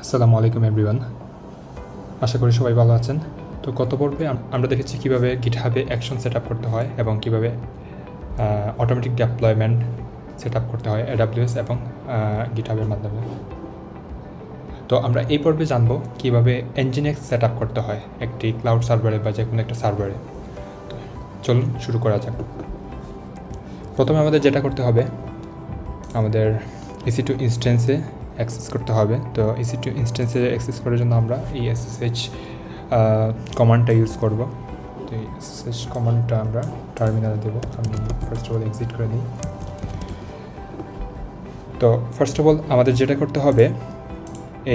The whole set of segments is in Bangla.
আসসালামু আলাইকুম এভরিওয়ান, আশা করি সবাই ভালো আছেন। তো গত পর্বে আমরা দেখেছি কীভাবে গিটহাবে অ্যাকশন সেট আপ করতে হয় এবং কীভাবে অটোমেটিক ডেপ্লয়মেন্ট সেট আপ করতে হয় AWS এবং গিটহাবের মাধ্যমে। তো আমরা এই পর্বে জানবো কীভাবে Nginx সেট আপ করতে হয় একটি ক্লাউড সার্ভারে বা যে কোনো একটা সার্ভারে। তো চলুন শুরু করা যাক। প্রথমে আমাদের যেটা করতে হবে, আমাদের EC2 ইনস্ট্যান্সে অ্যাক্সেস করতে হবে। তো EC2 ইনস্ট্যান্সে অ্যাক্সেস করার জন্য আমরা এই SSH কমান্ডটা ইউজ করব। তো এই SSH কমান্ডটা আমরা টার্মিনালে দেব। আমি ফার্স্ট অফ অল এক্সিট করে নিই। তো ফার্স্ট অফ অল আমাদের যেটা করতে হবে,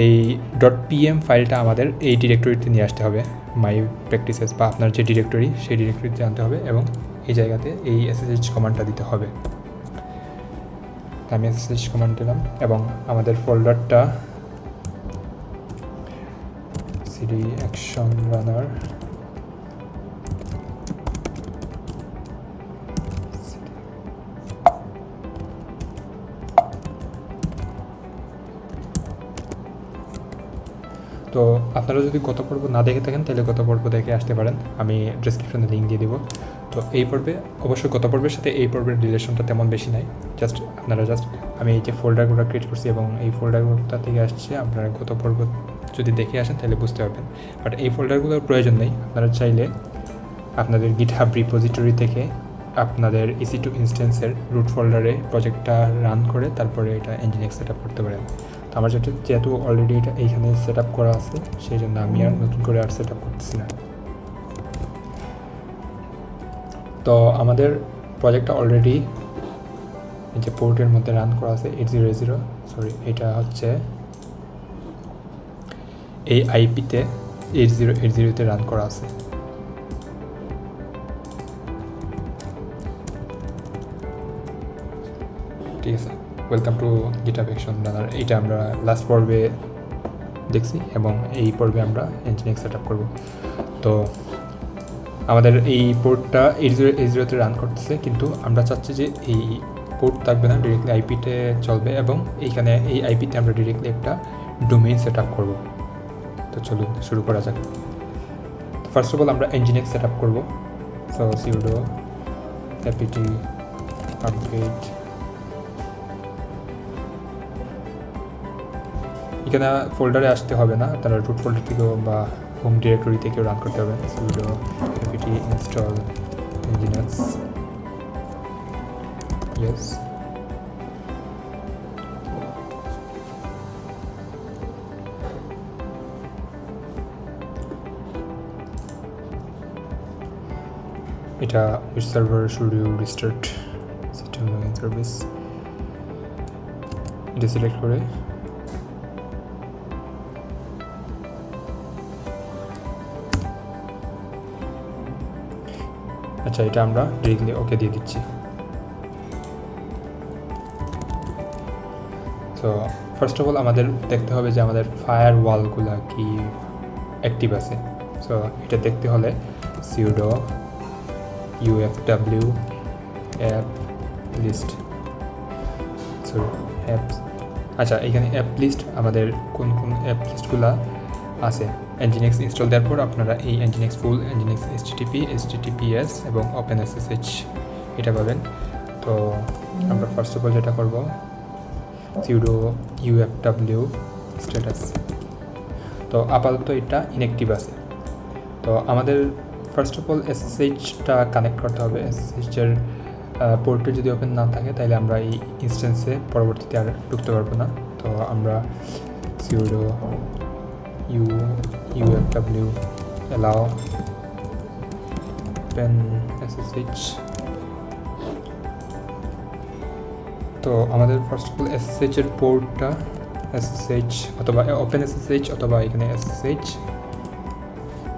এই .pm ফাইলটা আমাদের এই ডিরেক্টরিতে নিয়ে আসতে হবে, মাই প্র্যাকটিসেস বা আপনার যে ডিরেক্টরি সেই ডিরেক্টরিতে আনতে হবে এবং এই জায়গাতে এই SSH কমান্ডটা দিতে হবে। আমি SSH কমান্ড দিলাম এবং আমাদের ফোল্ডারটা cd action runner তো আপনারা যদি গত পর্ব না দেখে থাকেন তাহলে গত পর্ব দেখে আসতে পারেন, আমি ডেসক্রিপশনে লিঙ্ক দিয়ে দিব। তো এই পর্বে অবশ্যই গত পর্বের সাথে এই পর্বের রিলেশনটা তেমন বেশি নাই, আপনারা আমি এই যে ফোল্ডারগুলো ক্রিয়েট করছি এবং এই ফোল্ডারগুলোটা থেকে আসছে, আপনারা গত পর্ব যদি দেখে আসেন তাহলে বুঝতে পারবেন। বাট এই ফোল্ডারগুলোর প্রয়োজন নেই, আপনারা চাইলে আপনাদের গিটহাব রিপোজিটরি থেকে আপনাদের EC2 ইনস্ট্যান্সের রুট ফোল্ডারে প্রজেক্টটা রান করে তারপরে এটা Nginx সেট আপ করতে পারেন। তো আমার যেহেতু অলরেডি এটা এইখানে সেট আপ করা আছে, সেই জন্য আমি আর নতুন করে আর সেট আপ করতেছি না। তো আমাদের প্রজেক্টটা অলরেডি এই যে পোর্টের মধ্যে রান করা আছে 8080, সরি এটা হচ্ছে এই আইপিতে 8080তে রান করা আছে। ঠিক আছে, ওয়েলকাম টু গিটহাব অ্যাকশন রানার। এটা আমরা লাস্ট পর্বে দেখছি এবং এই পর্বে আমরা Nginx সেট আপ করবো। তো আমাদের এই পোর্টটা 8080তে রান করতেছে, কিন্তু আমরা চাচ্ছি যে এই পোর্ট থাকবে না, ডিরেক্টলি আইপিতে চলবে এবং এইখানে এই আইপিতে আমরা ডিরেক্টলি একটা ডোমেইন সেট আপ করবো। তো চলুন শুরু করা যাক। ফার্স্ট অফ অল আমরা Nginx সেট আপ করবো। সো sudo apt upgrade, এখানে ফোল্ডারে আসতে হবে না, আপনারা রুট ফোল্ডার থেকেও বা হোম ডিরেক্টরি থেকেও রান করতে হবে। sudo apt install Nginx, yes, এটা which server should you restart system login service, এটা সিলেক্ট করে আচ্ছা এটা আমরা ডিরেক্টলি ওকে দিয়ে দিচ্ছি। সো ফার্স্ট অফ অল আমাদের দেখতে হবে যে আমাদের ফায়ারওয়ালগুলো কি অ্যাক্টিভ আছে। সো এটা দেখতে হলে sudo ufw app list, আচ্ছা এখানে অ্যাপ লিস্ট আমাদের কোন কোন অ্যাপ লিস্টগুলো আছে Nginx ইনস্টল দেওয়ার পর আপনারা এই Nginx ফুল, Nginx HTTP, HTTPS এবং OpenSSH এটা পাবেন। তো আমরা ফার্স্ট অফ অল যেটা করব, sudo ufw status, তো আপাতত এটা ইনঅ্যাক্টিভ আছে। তো আমাদের ফার্স্ট অফ অল SSHটা কানেক্ট করতে হবে। SSH-এর পোর্টে যদি ওপেন না থাকে তাহলে আমরা এই ইনস্ট্যান্সে পরবর্তীতে আর ঢুকতে পারবো না। তো আমরা sudo ufw allow open ssh, তো আমাদের ফার্স্ট অফ অল SSH এর পোর্টটা SSH অথবা ওপেন SSH অথবা এখানে SSH,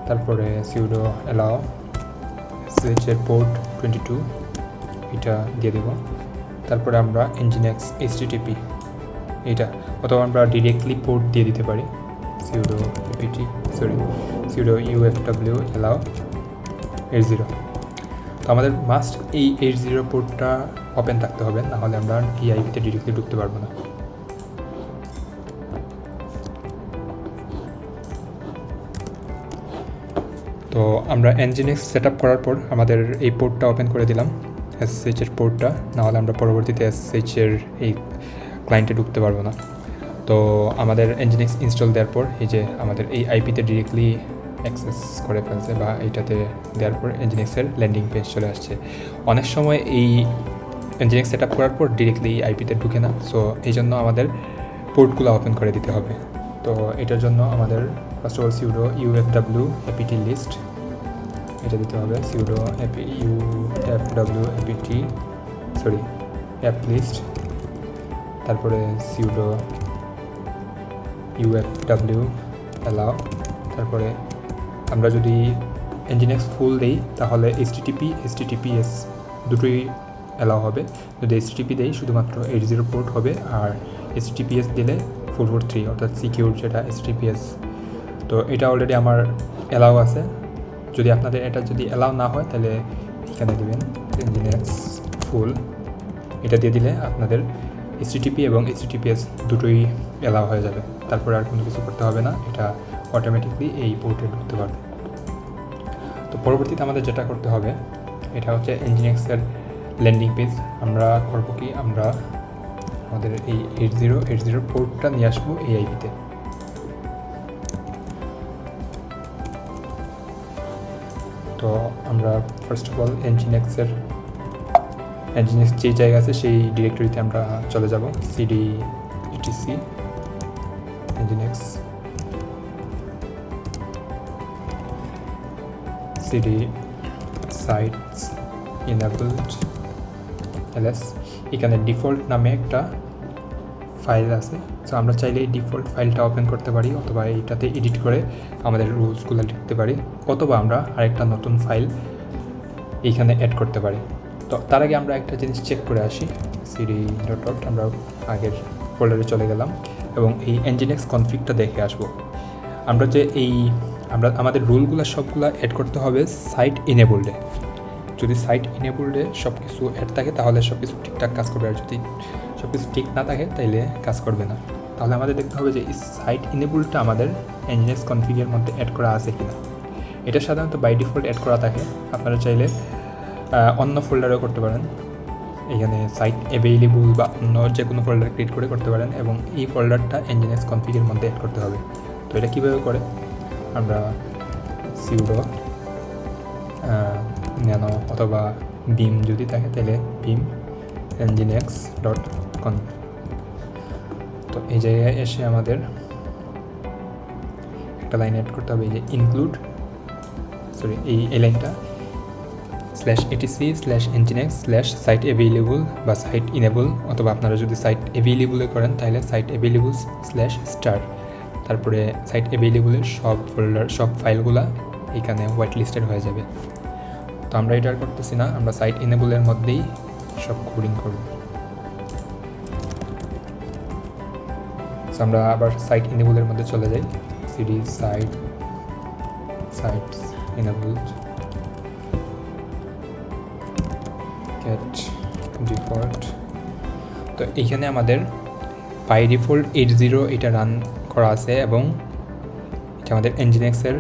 তারপরে sudo allow SSH এর পোর্ট 22 এটা দিয়ে দেব। তারপরে আমরা Nginx HTTP এটা, অথবা আমরা ডিরেক্টলি পোর্ট দিয়ে দিতে পারি sudo ufw allow 80। তো আমাদের মাস্ট এই 80 পোর্টটা ওপেন থাকতে হবে, নাহলে আমরা এই আইপিতে ডিরেক্টলি ঢুকতে পারবো না। তো আমরা Nginx সেট আপ করার পর আমাদের এই পোর্টটা ওপেন করে দিলাম, SSH এর পোর্টটা, নাহলে আমরা পরবর্তীতে SSH এর এই ক্লায়েন্টে ঢুকতে পারবো না। তো আমাদের Nginx ইনস্টল দেওয়ার পর এই যে আমাদের এই আইপিতে ডিরেক্টলি অ্যাক্সেস করে ফেলছে, বা এইটাতে দেওয়ার পর Nginx এর ল্যান্ডিং পেজ চলে আসছে। অনেক সময় এই Nginx সেট আপ করার পর ডিরেক্টলি আইপিতে ঢুকে না, সো এই জন্য আমাদের পোর্টগুলো ওপেন করে দিতে হবে। তো এটার জন্য আমাদের first of all sudo ufw apt list এটা দিতে হবে, sudo ufw apt list, তারপরে sudo ufw allow, তারপরে আমরা যদি Nginx ফুল দিই তাহলে https দুটোই অ্যালাউ হবে। যদি http দেই শুধুমাত্র 80 পোর্ট হবে, আর https দিলে 443 অর্থাৎ সিকিউর যেটা https। তো এটা অলরেডি আমার অ্যালাউ আছে। যদি আপনাদের এটা যদি অ্যালাউ না হয় তাহলে এখানে দেবেন Nginx ফুল, এটা দিয়ে দিলে আপনাদের http এবং https দুটোই অ্যালাউ হয়ে যাবে। তারপরে আর কোনো কিছু করতে হবে না, এটা অটোমেটিকলি এই পোর্টে ঢুকতে পারবে। তো পরবর্তীতে আমাদের যেটা করতে হবে এটা হচ্ছে Nginx এর ল্যান্ডিং পেজ। আমরা করবো কি, আমরা আমাদের এই 8080 পোর্টটা নিয়ে আসবো এই আইপিতে। তো আমরা ফার্স্ট অফ অল Nginx যে জায়গা আছে সেই ডিরেক্টরিতে আমরা চলে যাব, cd etc Nginx cd sites enabled ls। এখানে ডিফল্ট নামে একটা ফাইল আছে, সো আমরা চাইলে এই ডিফল্ট ফাইলটা ওপেন করতে পারি, অথবা এইটাতে এডিট করে আমাদের রুলসগুলো লিখতে পারি, অথবা আমরা আরেকটা নতুন ফাইল এইখানে অ্যাড করতে পারি। তো তার আগে আমরা একটা জিনিস চেক করে আসি, cd ডট আমরা আগের ফোল্ডারে চলে গেলাম এবং এই Nginx কনফিগটা দেখে আসবো। আমরা যে আমাদের রুলগুলো সবগুলো অ্যাড করতে হবে সাইট ইনেবলডে। যদি সাইট ইনেবলডে সব কিছু অ্যাড থাকে তাহলে সব কিছু ঠিকঠাক কাজ করবে, আর যদি সব কিছু ঠিক না থাকে তাইলে কাজ করবে না। তাহলে আমাদের দেখতে হবে যে এই সাইট ইনেবলটা আমাদের Nginx কনফিগের মধ্যে অ্যাড করা আছে কিনা। এটা সাধারণত বাই ডিফল্ট অ্যাড করা থাকে, আপনারা চাইলে অন্য ফোল্ডারেও করতে পারেন। এখানে সাইট অ্যাভেইলেবল বা অন্য যে কোনো ফোল্ডার ক্রিয়েট করে করতে পারেন, এবং এই ফোল্ডারটা Nginx কনফিগের মধ্যে অ্যাড করতে হবে। তো এটা কীভাবে করে, আমরা sudo nano অথবা beam যদি থাকে তাহলে beam nginx.conf। তো এই জায়গায় এসে আমাদের একটা লাইন অ্যাড করতে হবে, এই যে ইনক্লুড এই লাইনটা /etc/nginx/site available বা সাইট ইনেবল, অথবা আপনারা যদি সাইট অ্যাভেইলেবলে করেন তাহলে সাইট available/star। তারপরে সাইট অ্যাভেইলেবলের সব ফাইলগুলা এখানে হোয়াইট লিস্টেড হয়ে যাবে। তো আমরা এটা আর করতেছি না, আমরা সাইট ইনেবলের মধ্যেই সব কোডিং করব। সো আমরা আবার সাইট ইনেবলের মধ্যে চলে যাই, cd sites enabled get default। তো এইখানে আমাদের বাই ডিফল্ট 80 এটা রান করা আছে, এবং এটা আমাদের Nginx এর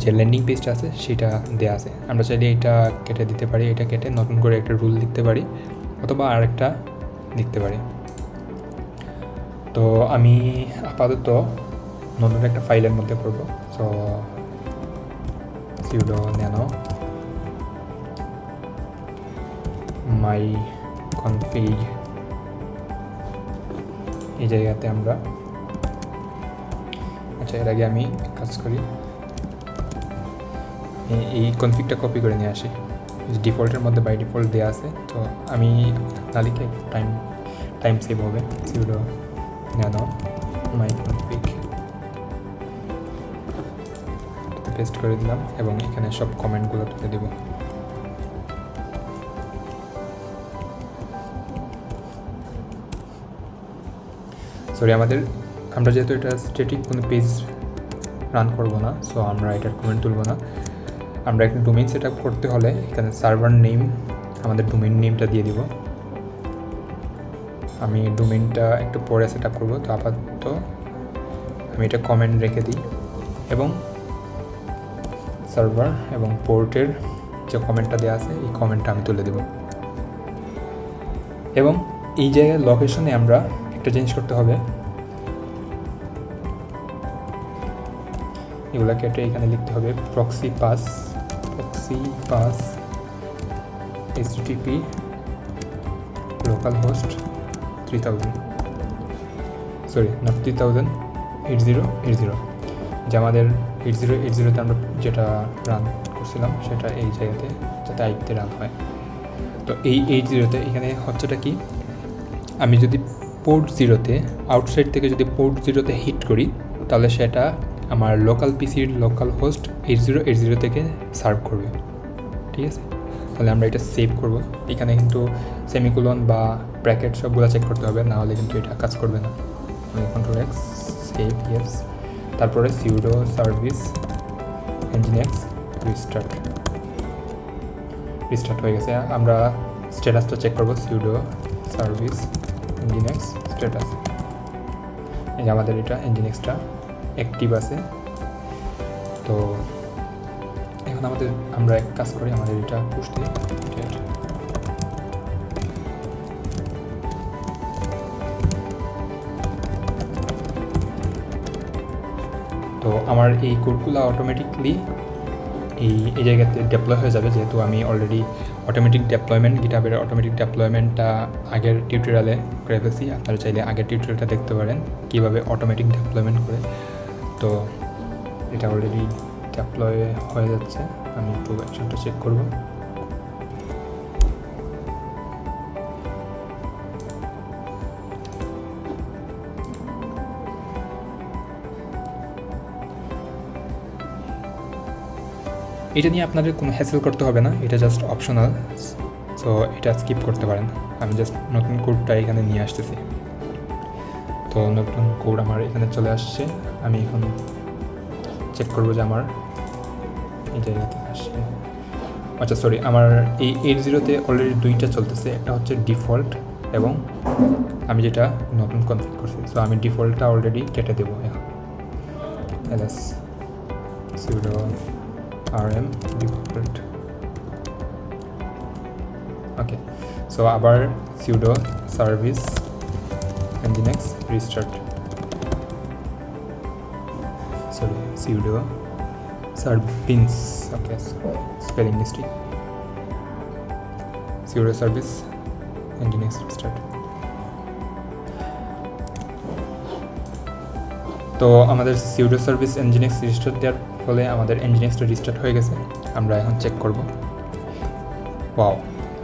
যে ল্যান্ডিং পেজটা আছে সেটা দেওয়া আছে। আমরা চাইলে এটা কেটে দিতে পারি, এটা কেটে নতুন করে একটা রুল লিখতে পারি, অথবা আরেকটা লিখতে পারি। তো আমি আপাতত নতুন একটা ফাইলের মধ্যে করব। So sudo nano my config, এই জায়গাতে আমরা এর আগে আমি কাজ করি, এই কনফিগটা কপি করে নিয়ে আসি। ডিফল্টের মধ্যে বাই ডিফল্ট দেওয়া আছে, তো আমি না লিখে টাইম সেভ হবে, sudo nano my config paste করে দিলাম, এবং এখানে সব কমেন্টগুলো তুলে দেব। আমরা যেহেতু এটা স্ট্যাটিক কোনো পেজ রান করব না, সো আমরা এটার কমেন্ট তুলব না। আমরা একটা ডোমেইন সেট আপ করতে হলে এখানে সার্ভার নেম, আমাদের ডোমেইন নেমটা দিয়ে দিব। আমি ডোমেইনটা একটু পরে সেট আপ করবো, তো আপাতত আমি এটা কমেন্ট রেখে দিই, এবং সার্ভার এবং পোর্টের যে কমেন্টটা দেওয়া আছে এই কমেন্টটা আমি তুলে দেব। এবং এই জায়গায় লোকেশনে আমরা একটা জিনিস করতে হবে, এগুলা কেটে এখানে লিখতে হবে proxy pass HTTP local host 3000 sorry না 3080 যে আমাদের 8080তে আমরা যেটা রান করছিলাম সেটা এই জায়গাতে যাতে আইপিতে রান হয়। তো এই 80তে এখানে হচ্ছেটা কি, আমি যদি পোর্ট 0তে আউটসাইড থেকে যদি পোর্ট 0তে হিট করি তাহলে সেটা আমার লোকাল পিসির লোকাল হোস্ট 8080 থেকে সার্ভ করবে। ঠিক আছে, তাহলে আমরা এটা সেভ করব। এখানে কিন্তু সেমিকোলন বা ব্র্যাকেট সবগুলো চেক করতে হবে, না হলে কিন্তু এটা কাজ করবে না। Ctrl X সেভ ইয়েস, তারপরে sudo সার্ভিস nginx রিস্টার্ট হয়ে গেছে। আমরা স্ট্যাটাসটা চেক করব, sudo সার্ভিস nginx স্ট্যাটাস। এই যে আমাদের এটা nginxটা অ্যাক্টিভ আছে। তো এখন আমরা এক কাজ করি, আমাদের এটা পুশ দিই। তো আমার এই কোডগুলো অটোমেটিকলি এই জায়গাতে ডেপ্লয় হয়ে যাবে, যেহেতু আমি অলরেডি অটোমেটিক ডেপ্লয়মেন্ট গিটহাবের অটোমেটিক ডেপ্লয়মেন্টটা আগের টিউটোরিয়ালে করে ফেলছি। আপনারা চাইলে আগের টিউটোরিয়ালটা দেখতে পারেন কীভাবে অটোমেটিক ডেপ্লয়মেন্ট করে। তো এটা অলরেডি ডেপ্লয় হয়ে যাচ্ছে, আমি একটু অ্যাকশনটা চেক করব। এটা নিয়ে আপনাদের কোনো হ্যাসেল করতে হবে না, এটা জাস্ট অপশনাল, সো এটা স্কিপ করতে পারেন। আমি জাস্ট নতুন কোডটা এখানে নিয়ে আসতেছি। তো নতুন কোড আমার এখানে চলে আসছে, আমি এখন চেক করবো যে আমার এই জায়গাতে আসছে। আচ্ছা সরি, আমার এই 80তে অলরেডি দুইটা চলতেছে, একটা হচ্ছে ডিফল্ট এবং আমি যেটা নতুন কনফিগ করছি। সো আমি ডিফল্টটা অলরেডি কেটে দেবো এখন, ls sudo rm default। Okay, so আবার sudo service nginx restart, sorry sudo service, okay spelling mistake, sudo service nginx restart. তো আমাদের sudo সার্ভিস nginx রিস্টার্ট দেওয়ার ফলে আমাদের nginxটা রিস্টার্ট হয়ে গেছে। আমরা এখন চেক করব, ওয়াও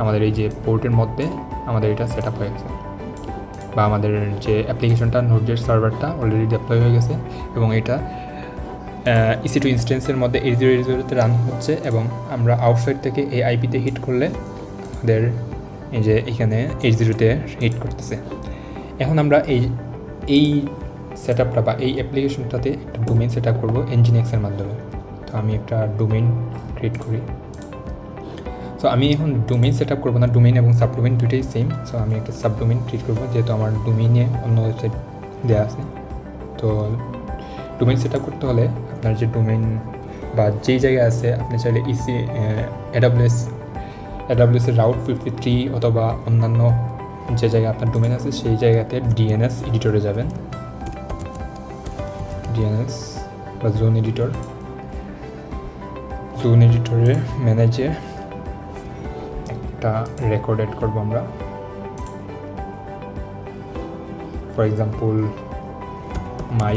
আমাদের এই যে পোর্টের মধ্যে আমাদের এটা সেট আপ হয়ে গেছে, বা আমাদের যে অ্যাপ্লিকেশনটা নোডজেস সার্ভারটা অলরেডি ডেপ্লয় হয়ে গেছে এবং এটা EC2 ইনস্ট্যান্সের মধ্যে 8080তে রান হচ্ছে। এবং আমরা আউটসাইড থেকে এই আইপিতে হিট করলে আমাদের এই যে এখানে 80তে হিট করতেছে। এখন আমরা এই সেট আপটা বা এই অ্যাপ্লিকেশনটাতে একটা ডোমেইন সেট আপ করবো nginx-এর মাধ্যমে। তো আমি একটা ডোমেইন ক্রিয়েট করি। সো আমি এখন ডোমেইন সেট আপ করবো না, ডোমেইন এবং সাবডোমেইন দুটোই সেম। সো আমি একটা সাবডোমেইন ক্রিয়েট করবো, যেহেতু আমার ডোমেইনে অন্য ওয়েবসাইট দেওয়া আছে। তো ডোমেইন সেট আপ করতে হলে আপনার যে ডোমেইন বা যেই জায়গায় আছে, আপনি চাইলে AWS এর রাউট 53 অথবা অন্যান্য যে জায়গায় আপনার ডোমেইন আছে সেই জায়গাতে DNS এডিটরে যাবেন, DNS বা জোন এডিটরে ম্যানেজে একটা রেকর্ড এড করবো আমরা। ফর এক্সাম্পল মাই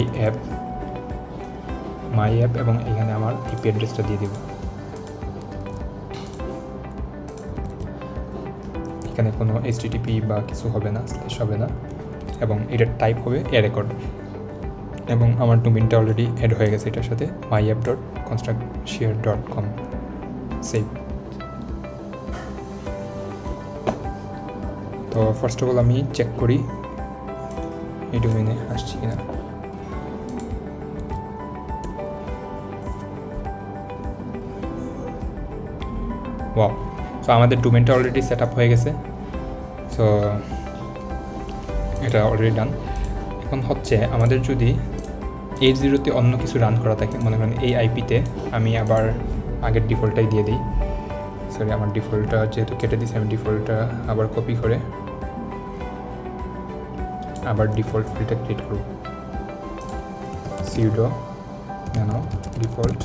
অ্যাপ এবং এখানে আমার আইপি অ্যাড্রেসটা দিয়ে দেব। এখানে কোনো HTTP বা কিছু হবে না, স্ল্যাশ হবে না, এবং এটার টাইপ হবে এ রেকর্ড। এবং আমার ডোমেইনটা অলরেডি অ্যাড হয়ে গেছে এটার সাথে, myapp.constructshare.com সেভ। তো ফার্স্ট অফ অল আমি চেক করি এই ডোমেইনে আসছি কিনা। ওয়াও, সো আমাদের ডোমেইনটা অলরেডি সেট আপ হয়ে গেছে। সো এটা অলরেডি ডান। এখন হচ্ছে আমাদের যদি 80তে অন্য কিছু রান করা থাকে, মনে করেন এই আইপিতে আমি আবার আগের ডিফল্টটাই দিয়ে দিই। সরি, আমার ডিফল্টটা যেহেতু কেটে দিয়েছি, আমি ডিফল্টটা আবার কপি করে আবার ডিফল্ট ফিল্ডটা ক্রিয়েট করব। sudo nano ডিফল্ট,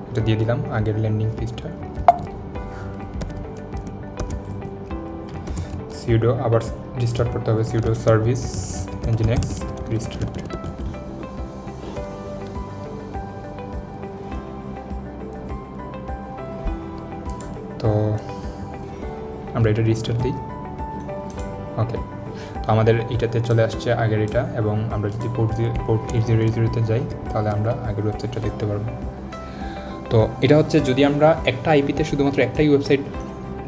এটা দিয়ে দিলাম আগের ল্যান্ডিং পেজটা। sudo আবার রিস্টার্ট করতে হবে, sudo সার্ভিস nginx রিস্টার্ট। তো আমরা এটা রিস্টার্ট দিই। ওকে, তো আমাদের এটাতে চলে আসছে আগের এটা, এবং আমরা যদি পোর্ট 8080-তে যাই তাহলে আমরা আগের ওয়েবসাইটটা দেখতে পারবো। তো এটা হচ্ছে যদি আমরা একটা আইপিতে শুধুমাত্র একটাই ওয়েবসাইট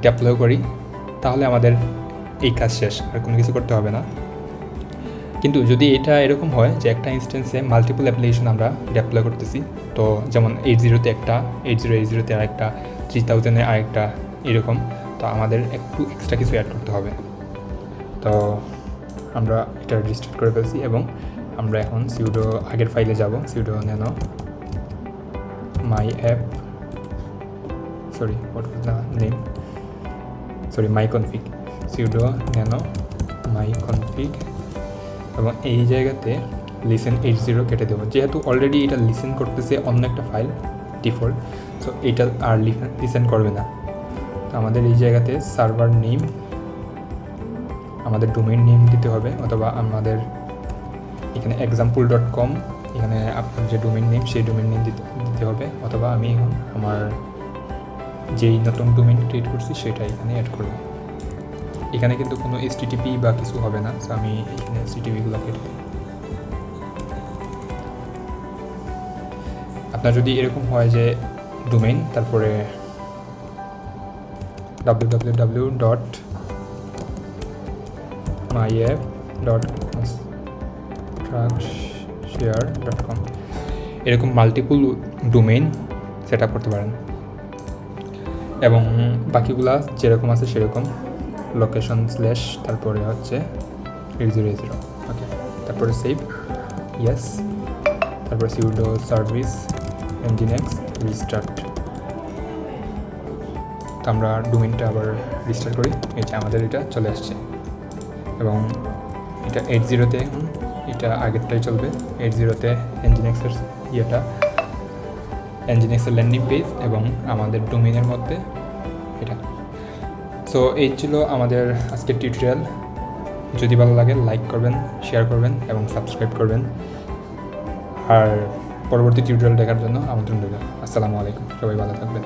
ডেপ্লয় করি তাহলে আমাদের এই কাজ শেষ, আর কোনো কিছু করতে হবে না। কিন্তু যদি এটা এরকম হয় যে একটা ইনস্ট্যান্সে মাল্টিপল অ্যাপ্লিকেশন আমরা ডেপ্লয় করতেছি, তো যেমন 80-তে একটা, 8080-তে আরেকটা, 3000-এ আরেকটা, এরকম, তো আমাদের একটু এক্সট্রা কিছু অ্যাড করতে হবে। তো আমরা এটা রিস্টার্ট করে ফেলছি এবং আমরা এখন sudo আগের ফাইলে যাব, sudo nano my app, sorry what was the name, sorry my config, sudo nano my config, এবং এই জায়গাতে listen 80 কেটে দেবো, যেহেতু অলরেডি এটা লিসেন করতেছে অন্য একটা ফাইল ডিফল্ট, সো এটা আর লিসেন করবে না। তো আমাদের এই জায়গাতে সার্ভার নেম, আমাদের ডোমেইন নেম দিতে হবে, অথবা আমাদের এখানে example.com, এখানে আপনার যে ডোমেইন নেম সেই ডোমেইন নেম দিতে হবে, অথবা আমি এখন আমার যেই নতুন ডোমেইন ক্রিয়েট করছি সেটা এখানে অ্যাড করব। এখানে কিন্তু কোনো HTTP বা কিছু হবে না, সো আমি এখানে HTTP-গুলো কেটে দিই। আপনার যদি এরকম হয় যে ডোমেইন তারপরে www.myapp.structure.com এরকম মাল্টিপল ডোমেইন সেট আপ করতে পারেন, এবং বাকিগুলা যেরকম আছে সেরকম লোকেশন স্ল্যাশ তারপরে হচ্ছে 8080, ওকে, তারপরে সেভ ইয়েস, তারপরে sudo সার্ভিস nginx রিস্টার্ট। তো আমরা ডোমেইনটা আবার রিস্টার্ট করি, এই যে আমাদের এটা চলে আসছে, এবং এটা 80-তে, এটা আগেরটাই চলবে। 80-তে nginx-এর ইয়েটা, nginx-এর ল্যান্ডিং পেজ এবং আমাদের ডোমেইনের মধ্যে এটা। সো এই ছিল আমাদের আজকের টিউটোরিয়াল। যদি ভালো লাগে লাইক করবেন, শেয়ার করবেন এবং সাবস্ক্রাইব করবেন, আর পরবর্তী টিউটোরিয়াল দেখার জন্য আমন্ত্রণ রইল। আসসালামু আলাইকুম, সবাই ভালো থাকবেন।